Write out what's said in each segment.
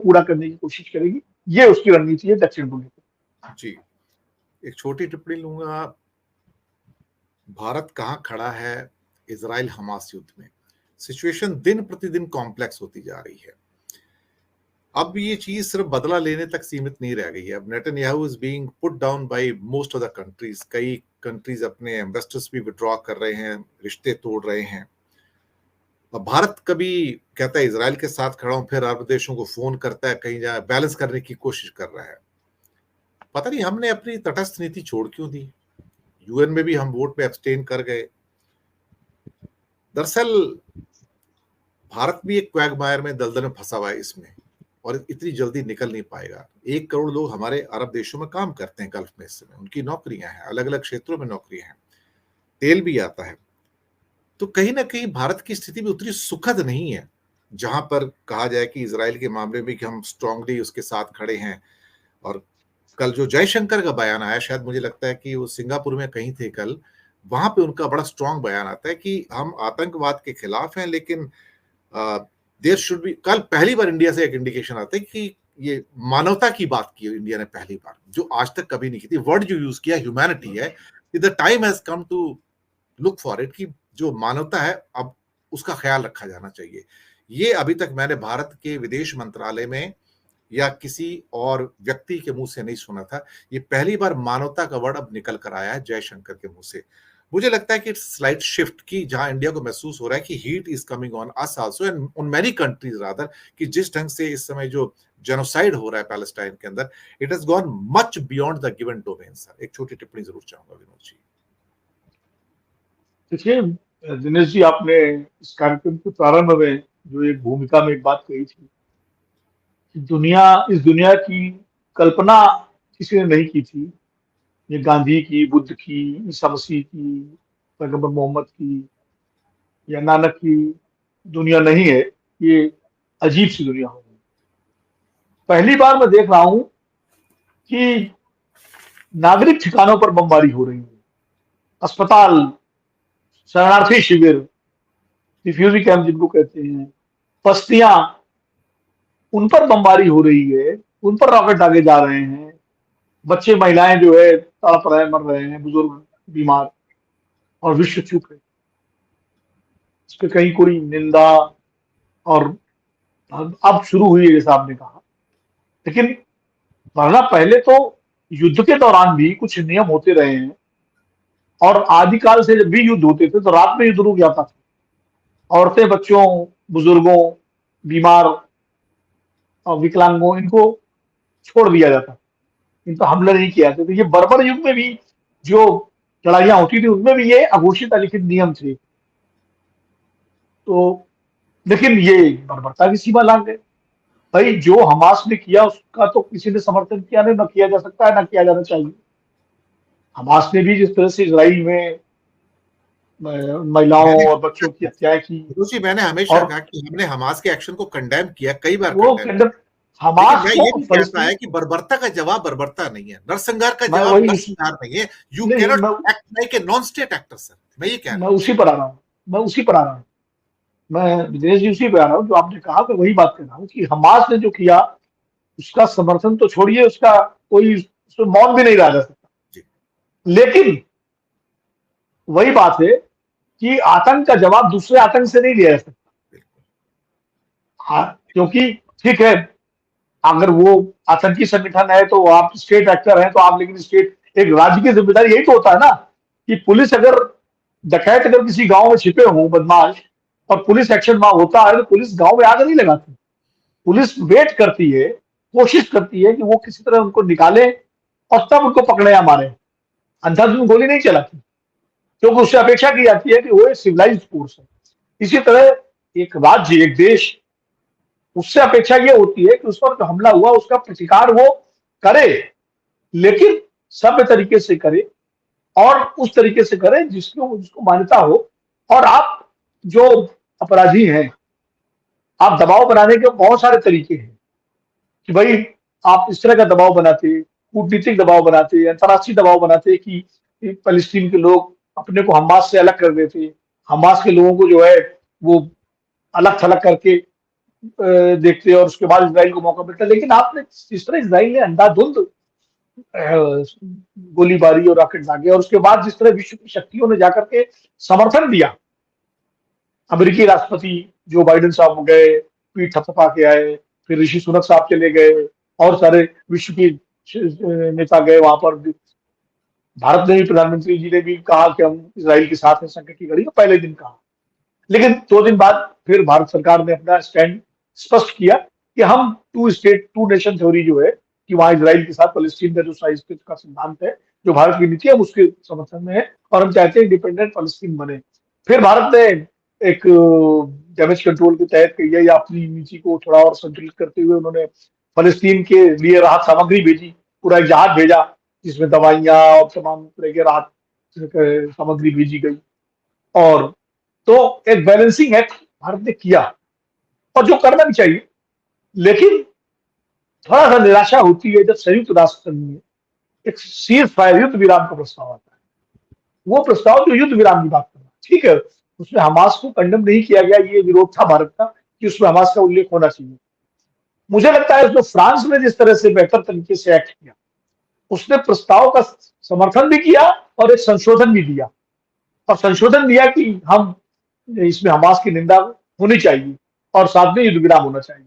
पूरा करने की कोशिश करेगी। ये उसकी रणनीति है दक्षिण को लेकर। जी, एक छोटी टिप्पणी लूंगा। भारत कहाँ खड़ा है इजराइल हमास युद्ध में? सिचुएशन दिन प्रतिदिन कॉम्प्लेक्स होती जा रही है। अब ये चीज सिर्फ बदला लेने तक सीमित नहीं रह गई है। अब Netanyahu is being put down by most of the countries. कई कंट्रीज अपने एम्बेसडर्स भी विड्रॉ कर रहे हैं, रिश्ते तोड़ रहे हैं। अब भारत कभी कहता है इजराइल के साथ खड़ा हूं, फिर अरब देशों को फोन करता है, कहीं जाए बैलेंस करने की कोशिश कर रहा है। पता नहीं हमने अपनी तटस्थ नीति छोड़ क्यों दी। यूएन में भी हम वोट पे एब्सटेन कर गए। दरअसल भारत भी एक क्वैगमायर में, दलदल में फंसा हुआ है इसमें, और इतनी जल्दी निकल नहीं पाएगा। 1 करोड़ लोग हमारे अरब देशों में काम करते हैं गल्फ में इस समय, उनकी नौकरियां हैं, अलग अलग क्षेत्रों में नौकरियां हैं, तेल भी आता है। तो कहीं ना कहीं भारत की स्थिति भी उतनी सुखद नहीं है जहां पर कहा जाए कि इजराइल के मामले में कि हम स्ट्रांगली उसके साथ खड़े हैं। और कल जो जयशंकर का बयान आया, शायद मुझे लगता है कि वो सिंगापुर में कहीं थे कल, वहां पे उनका बड़ा स्ट्रांग बयान आता है कि हम आतंकवाद के खिलाफ हैं, लेकिन देयर शुड बी। कल पहली बार इंडिया से एक इंडिकेशन आता है कि ये मानवता की बात की इंडिया ने पहली बार, जो आज तक कभी नहीं की थी। वर्ड जो यूज किया ह्यूमैनिटी है। The time has come to look for it, कि जो मानवता है अब उसका ख्याल रखा जाना चाहिए। ये अभी तक मैंने भारत के विदेश मंत्रालय में या किसी और व्यक्ति के मुंह से नहीं सुना था। ये पहली बार मानवता का वर्ड अब निकल कर आया है जयशंकर के मुंह से। मुझे लगता है कि स्लाइट शिफ्ट की, जहां इंडिया को महसूस हो रहा है कि heat is coming on us also and on many countries rather, कि जिस ढंग से इस समय जो जेनोसाइड हो रहा है पैलेस्टाइन के अंदर, it has gone much beyond the given domain. Sir, एक छोटी टिप्पणी जरूर चाहूंगा विनोद जी। देखिए दिनेश जी, आपने इस कार्यक्रम के प्रारंभ में जो एक भूमिका में एक बात कही थी कि इस दुनिया की कल्पना किसी ने नहीं की थी। ये गांधी की, बुद्ध की, ईसा मसीह की, पैगंबर मोहम्मद की या नानक की दुनिया नहीं है। ये अजीब सी दुनिया हो गई। पहली बार मैं देख रहा हूं कि नागरिक ठिकानों पर बमबारी हो रही है। अस्पताल, शरणार्थी शिविर, रिफ्यूजी कैंप जिनको कहते हैं, बस्तियां, उन पर बमबारी हो रही है, उन पर रॉकेट दागे जा रहे हैं। बच्चे, महिलाएं जो है तड़प रहे, मर रहे हैं, बुजुर्ग, बीमार, और विश्व चुप है। इस पे कहीं कोई निंदा और अब शुरू हुई है जैसा आपने कहा। लेकिन वरना पहले तो युद्ध के दौरान भी कुछ नियम होते रहे हैं, और आदिकाल से जब भी युद्ध होते थे तो रात में युद्ध रुक जाता था। औरतें, बच्चों, बुजुर्गों, बीमार और विकलांगों, इनको छोड़ दिया जाता, इन पर हमला नहीं किया जाता। तो ये बर्बर युग में भी जो लड़ाइयां होती थी उसमें भी ये अघोषित अलिखित नियम थे। तो लेकिन ये बर्बरता की सीमा लांघ गए। भाई, जो हमास ने किया उसका तो किसी ने समर्थन किया नहीं, ना किया जा सकता है, ना किया जाना चाहिए। हमास ने भी जिस तरह से इजराइल में महिलाओं मैंने और बच्चों की हत्याएं की, जी, मैंने हमेशा और कहा कि हमने हमास के एक्शन को कंडेम किया, कई बार वो कंडेम किया। लेकिन हमास मैं ये को भी कहता फलस्तीन, है कि बर्बरता का जवाब बर्बरता नहीं है, नरसंहार का मैं जवाब वही नरसंहार नहीं है। यू नहीं cannot act like a non state actor sir, मैं ये कह रहा मैं उसी पर आ रहा हूँ। मैं विदेश जी उसी पे आ रहा हूँ। जो आपने कहा, मैं वही बात कर रहा हूँ कि हमास ने जो किया उसका समर्थन तो छोड़िए, उसका कोई उसमें मौन भी नहीं रहा जा सकता। जी। लेकिन वही बात है कि आतंक का जवाब दूसरे आतंक से नहीं लिया जा सकता। हाँ, क्योंकि ठीक है, अगर वो आतंकी संगठन है तो आप स्टेट एक्टर हैं तो आप, लेकिन स्टेट, एक राज्य की जिम्मेदारी यही तो होता है ना कि पुलिस, अगर डकैत अगर किसी गांव में छिपे हों, बदमाश, और पुलिस एक्शन वहां होता है तो पुलिस गांव में आग नहीं लगाती। पुलिस वेट करती है, कोशिश करती है कि वो किसी तरह उनको निकाले और तब उनको पकड़े या मारे। अंधाधुंध गोली नहीं चलाती, क्योंकि उससे अपेक्षा की जाती है कि वो एक सिविलाइज्ड फोर्स है। इसी तरह एक राज्य, एक देश, उससे अपेक्षा ये होती है कि उस पर जो हमला हुआ उसका प्रतिकार वो करे, लेकिन सभ्य तरीके से करे, और उस तरीके से करे जिसको जिसको मान्यता हो। और आप जो अपराधी हैं, आप दबाव बनाने के बहुत सारे तरीके हैं कि भाई आप इस तरह का दबाव बनाते, कूटनीतिक दबाव बनाते, अंतर्राष्ट्रीय दबाव बनाते कि फलस्तीन के लोग अपने को हमास से अलग कर देते, हमास के लोगों को जो है वो अलग थलग करके देखते और उसके बाद इसराइल को मौका मिलता। लेकिन आपने जिस तरह इसराइल ने अंधाधुंध गोलीबारी और रॉकेट दागे, और उसके बाद जिस तरह विश्व की शक्तियों ने जाकर के समर्थन दिया, अमेरिकी राष्ट्रपति जो बाइडेन साहब गए, पीठ थपथपा के आए, फिर ऋषि सुनक साहब चले गए, और सारे विश्व के नेता गए वहां पर। भारत ने भी, प्रधानमंत्री जी ने भी कहा कि हम इसराइल के साथ हैं संकट की घड़ी में, पहले दिन कहा। लेकिन 2 दिन बाद फिर भारत सरकार ने अपना स्टैंड स्पष्ट किया कि हम two state two nation theory जो है, कि वहां इसराइल के साथ फलस्तीन का जो साइज का सिद्धांत है, जो भारत की नीति है, हम उसके समर्थन में है, और हम चाहते हैं इंडिपेंडेंट फलस्तीन बने। फिर भारत ने एक डैमेज कंट्रोल के तहत किया, या अपनी नीति को थोड़ा और संतुलित करते हुए उन्होंने फलस्तीन के लिए राहत सामग्री भेजी, पूरा एक जहाज भेजा जिसमें दवाइयां और तमाम तरह के राहत सामग्री भेजी गई। और तो एक बैलेंसिंग एक्ट भारत ने किया, और जो करना भी चाहिए। लेकिन थोड़ा सा निराशा होती है जब संयुक्त राष्ट्र संघ में एक सीज फायर, युद्ध विराम का प्रस्ताव आता है। वो प्रस्ताव जो युद्ध विराम की बात कर रहा है, ठीक है, उसमें हमास को कंडम नहीं किया गया, ये विरोध था भारत का कि उसमें हमास का उल्लेख होना चाहिए। मुझे लगता है उसमें फ्रांस ने जिस तरह से बेहतर तरीके से एक्ट किया, उसने प्रस्ताव का समर्थन भी किया और एक संशोधन भी दिया, और संशोधन दिया कि हम इसमें हमास की निंदा होनी चाहिए और साथ में युद्ध विराम होना चाहिए।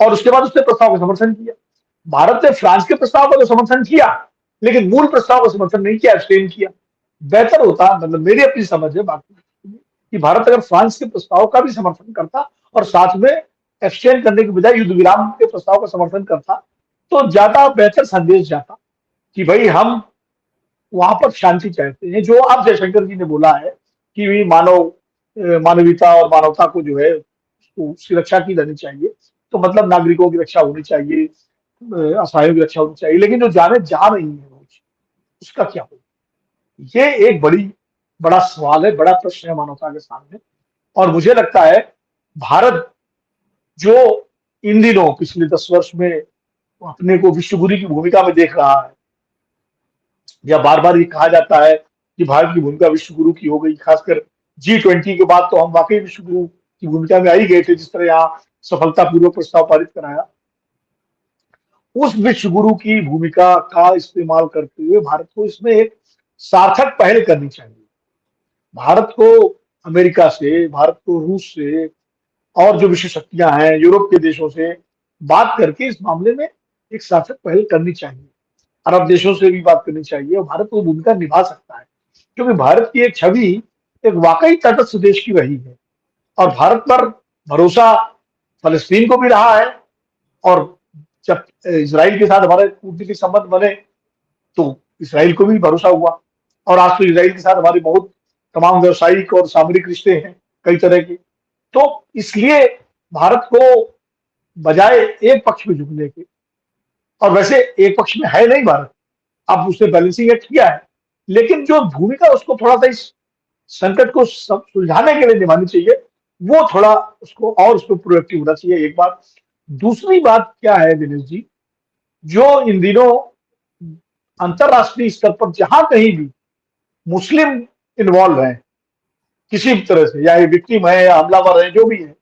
और उसके बाद उसने प्रस्ताव का समर्थन किया। भारत ने फ्रांस के प्रस्ताव का तो समर्थन किया, लेकिन मूल प्रस्ताव का समर्थन नहीं किया, एब्सटेन किया। बेहतर होता, मतलब मेरी अपनी समझ है बाकी, कि भारत अगर फ्रांस के प्रस्ताव का भी समर्थन करता और साथ में एब्सटेन करने के बजाय युद्ध विराम के प्रस्ताव का समर्थन करता, तो ज्यादा बेहतर संदेश जाता कि भाई हम वहां पर शांति चाहते हैं। जो आप जयशंकर जी ने बोला है कि मानवीयता और मानवता को जो है उसकी रक्षा की जानी चाहिए, तो मतलब नागरिकों की रक्षा होनी चाहिए, असहायों की रक्षा होनी चाहिए। लेकिन जो जाने जा रही है रोज, उसका क्या होगा? ये एक बड़ा सवाल है, बड़ा प्रश्न है मानवता के सामने। और मुझे लगता है भारत जो इन दिनों पिछले 10 वर्ष में अपने को विश्वगुरु की भूमिका में देख रहा है, या बार बार ये कहा जाता है कि भारत की भूमिका विश्वगुरु की हो गई, खासकर G20 के बाद तो हम वाकई विश्वगुरु की भूमिका में आ ही गए थे, जिस तरह यहाँ सफलतापूर्वक प्रस्ताव पारित कराया। उस विश्वगुरु की भूमिका का इस्तेमाल करते हुए भारत को इसमें एक सार्थक पहल करनी चाहिए। भारत को अमेरिका से, भारत को रूस से, और जो विश्व शक्तियां हैं यूरोप के देशों से बात करके इस मामले में एक सार्थक पहल करनी चाहिए। अरब देशों से भी बात करनी चाहिए, और भारत वो भूमिका निभा सकता है, क्योंकि भारत की एक छवि एक वाकई तटस्थ देश की रही है। और भारत पर भरोसा फलस्तीन को भी रहा है, और जब इसराइल के साथ हमारे कूटनीतिक संबंध बने तो इसराइल को भी भरोसा हुआ। और आज तो इसराइल के साथ हमारे बहुत तमाम व्यवसायिक और सामरिक रिश्ते हैं कई तरह के। तो इसलिए भारत को बजाय एक पक्ष में झुकने के, और वैसे एक पक्ष में है नहीं भारत, अब उसने बैलेंसिंग एक्ट किया है, लेकिन जो भूमिका उसको थोड़ा सा इस संकट को सुलझाने के लिए निभानी चाहिए, वो थोड़ा उसको और उसको प्रोएक्टिव होना चाहिए, एक बात। दूसरी बात क्या है दिनेश जी, जो इन दिनों अंतरराष्ट्रीय स्तर पर जहां कहीं भी मुस्लिम इन्वॉल्व है किसी भी तरह से, या ये विक्टिम है या हमलावर है, जो भी है,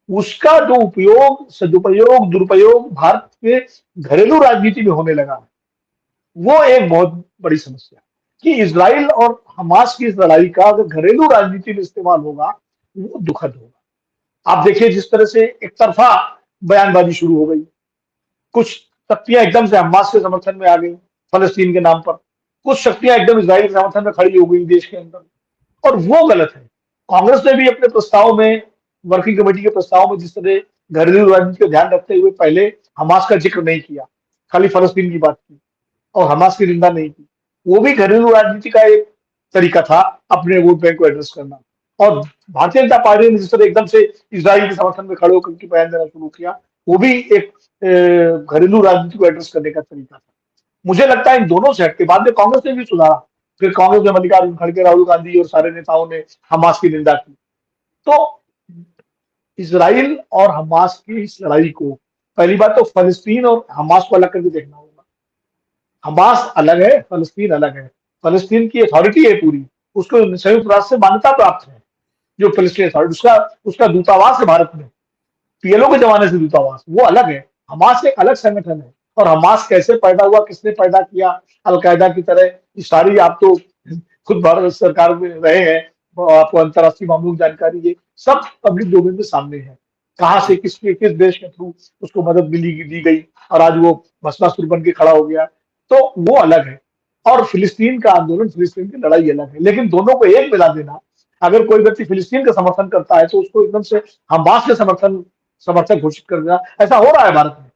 उसका जो उपयोग, सदुपयोग, दुरुपयोग भारत के घरेलू राजनीति में होने लगा है, वो एक बहुत बड़ी समस्या है। कि इजराइल और हमास की इस लड़ाई का अगर घरेलू राजनीति में इस्तेमाल होगा, वो दुखद होगा। आप देखिए जिस तरह से एक तरफा बयानबाजी शुरू हो गई, कुछ शक्तियां एकदम से हमास के समर्थन में आ गई फलस्तीन के नाम पर, कुछ शक्तियां एकदम इजराइल के समर्थन में खड़ी हो गई देश के अंदर, और वो गलत है। कांग्रेस ने भी अपने प्रस्ताव में, वर्किंग कमेटी के प्रस्ताव में, जिस तरह घरेलू राजनीति का ध्यान रखते हुए पहले हमास का जिक्र नहीं किया, खाली फलस्तीन की बात की और हमास की निंदा नहीं की, वो भी घरेलू राजनीति का एक तरीका था अपने वोट बैंक को एड्रेस करना। और भारतीय जनता पार्टी ने जिस तरह एकदम से इजराइल के समर्थन में खड़े होकर के बयान देना शुरू किया, वो भी एक घरेलू राजनीति को एड्रेस करने का तरीका था। मुझे लगता है इन दोनों से हटके बाद में कांग्रेस ने भी सुधारा। फिर कांग्रेस में मल्लिकार्जुन खड़गे, राहुल गांधी और सारे नेताओं ने हमास की निंदा की। तो इसराइल और हमास की इस लड़ाई को, पहली बात तो फलस्तीन और हमास को अलग करके देखना होगा। हमास अलग है, फलस्तीन अलग है। फलस्तीन की अथॉरिटी है पूरी, उसको संयुक्त राष्ट्र से मान्यता प्राप्त है, जो फलस्तीन अथॉरिटी, उसका दूतावास है भारत में, पीएलओ के जमाने से दूतावास, वो अलग है। हमास एक अलग संगठन है। और हमास कैसे पैदा हुआ, किसने पैदा किया, अलकायदा की तरह, ये सारी आप तो खुद भारत सरकार में रहे हैं, आपको अंतर्राष्ट्रीय मामलों की जानकारी है, सब पब्लिक डोमेन में सामने है। कहाँ से किस देश के थ्रू उसको मदद मिली दी गई और आज वो भस्मासुर बन के खड़ा हो गया, तो वो अलग है। और फिलिस्तीन का आंदोलन, फिलिस्तीन की लड़ाई अलग है। लेकिन दोनों को एक मिला देना, अगर कोई व्यक्ति फिलिस्तीन का समर्थन करता है तो उसको एकदम से हमास के समर्थक घोषित कर देना, ऐसा हो रहा है भारत में।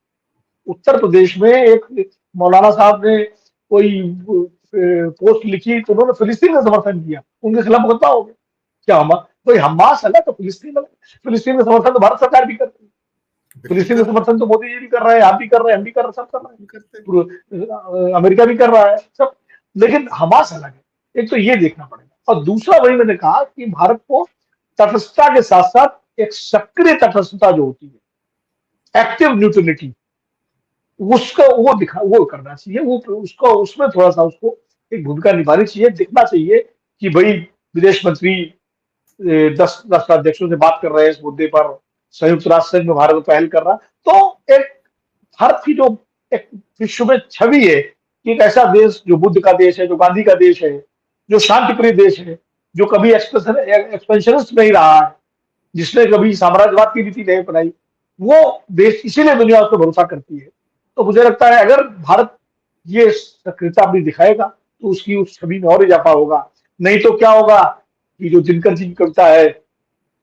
उत्तर प्रदेश में एक मौलाना साहब ने कोई पोस्ट लिखी तो उन्होंने फिलिस्तीन का समर्थन किया, उनके खिलाफ मुकदमा हो गया। क्या हम कोई हमास अलग तो फिलिस्तीन अलग? फिलिस्तीन का समर्थन तो भारत सरकार भी करती है, बिल्कुल फिलिस्तीन कर का समर्थन तो मोदी जी भी कर रहे हैं, आप भी कर रहे हैं, हम भी कर रहे हैं, सब कर रहे हैं, करते हैं। अमेरिका भी कर रहा है सब। लेकिन हमास अलग है, एक तो ये देखना पड़ेगा। और दूसरा वही मैंने कहा कि भारत को तटस्थता के साथ साथ एक सक्रिय तटस्थता जो होती है, एक्टिव न्यूट्रलिटी, उसका वो करना चाहिए। वो उसको उसमें थोड़ा सा उसको एक भूमिका निभानी चाहिए। दिखना चाहिए कि भाई विदेश मंत्री 10 राष्ट्राध्यक्षों से बात कर रहे हैं इस मुद्दे पर, संयुक्त राष्ट्र संघ में भारत पहल कर रहा, तो एक भारत की जो एक विश्व में छवि है कि एक ऐसा देश जो बुद्ध का देश है, जो गांधी का देश है, जो शांति प्रिय देश है, जो कभी एक्सपेंशनिस्ट नहीं रहा है, जिसने कभी साम्राज्यवाद की नीति नहीं अपनाई, वो देश इसीलिए दुनिया उस पर भरोसा करती है। तो मुझे लगता है अगर भारत ये सक्रियता अपनी दिखाएगा तो उसकी उस छवि में और इजाफा होगा। नहीं तो क्या होगा कि जो दिनकर जी की कविता है,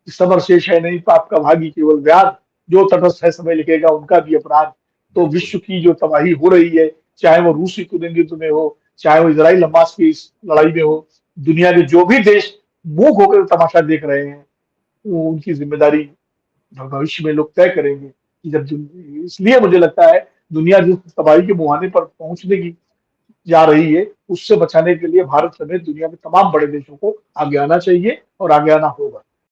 समर शेष है नहीं पाप का भागी केवल व्याध, जो तटस्थ है समय लिखेगा उनका भी अपराध। तो बिल्कुल विश्व की जो तबाही हो रही है, चाहे वो रूस युद्ध में हो, चाहे वो इसराइल हमास की इस लड़ाई में हो, दुनिया के जो भी देश मूक होकर तमाशा देख रहे हैं, वो उनकी जिम्मेदारी भविष्य में लोग तय करेंगे कि जब इसलिए मुझे लगता है दुनिया जिस तबाही के मुहाने पर पहुंचने की जा रही है, उससे बचाने के लिए भारत समेत दुनिया के तमाम बड़े देशों को आगे आना चाहिए और आगे आना होगा।